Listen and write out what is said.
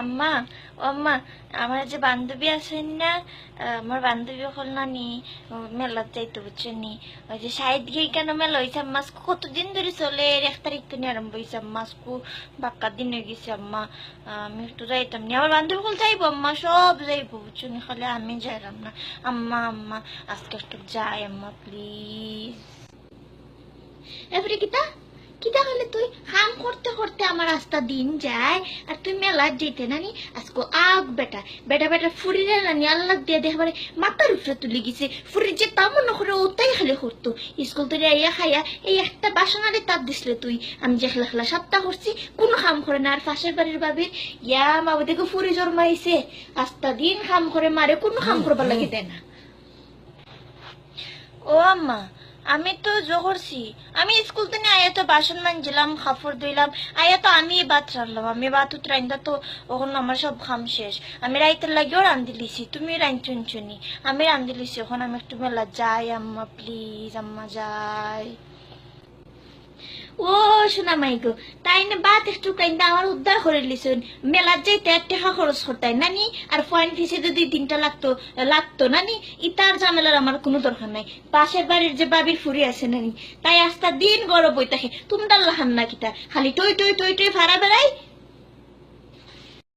আম্মা, ও আম্মা, আমার যে বান্ধবী আছেন না, আমার বান্ধবী হল না নি, মেলার যাইতে বুঝছেন নি, ওই যে সাইড গিয়ে কেন মেলা হয়েছে আম্মা, কতদিন ধরে চলে, 1 তারিখ তো নিয়ে আরম্ভ হয়েছে আম্মা, বাক্কা দিন হয়ে গেছে আম্মা। আমি একটু যাইতাম নি, আমার বান্ধবী হল যাইবো আম্মা, সব যাইবো বুঝছেন, খালি আমি যাইলাম না। আম্মা আম্মা, আজকে একটু যাই আম্মা প্লিজ। এবারে কিতা কিতা হলে তুই হাম করতে করতে আমার রাস্তা দিন যায়, আর তুই মেলা যেতে নানি আজকে আগ বেটা বেটা বেটা ফুরিরে নানি আল্লাহ দিয়ে দেখবারে মাথার উপরে তুলে গেছে, ফুরির যে তামন করে ওটাই খালি করতো। স্কুল থেকে আইয়া খাইয়া এই একটা বাসনারে তাপ দিছিলে তুই, আমি যে খেলা খেলা সপ্তাহ করছি কোনো কাম করে না। আর পাশের বাড়ির বাবির ইয়া বাবা দেখো ফুরি জন্মাইছে, রাস্তা দিন কাম করে মারে, কোনো কাম করবার লাগে দেয় না। ও আম্মা, আমি তো জোহরছি, আমি স্কুল থেকে আয়া তো বাসন মানছিলাম, কাপড় ধুইলাম, আয়া তো আমি ভাত রান্নলাম, আমি ভাত উতরাইন্দা তো ওখান আমার সব খাম শেষ। আমি রাইতের লাগেও রান্ধি লিছি, তুমি রাঁধছুনি, আমি রান্ধি লিছি, এখন আমি একটু মেলা যাই আম্মা প্লিজ, আম্মা যাই। ও শোনা মাই গো, তাই না বাত একটু কাইন্দা আমার উদ্ধার করে লিছুন, মেলার যাইতে 1 টাকা খরচ করতাই নানি, আর পয়েন্ট ফিসে যদি 3টা লাগতো নানি, ইতার ঝামেলার আমার কোনো দরকার নাই। পাশের বাড়ির যে বাবির ফুরি আছে নানি, তাই আস্তা দিন গরব বই থাকে, তোমরা লাহান না কিতা খালি টই টই টই টই ভাড়া বেড়াই,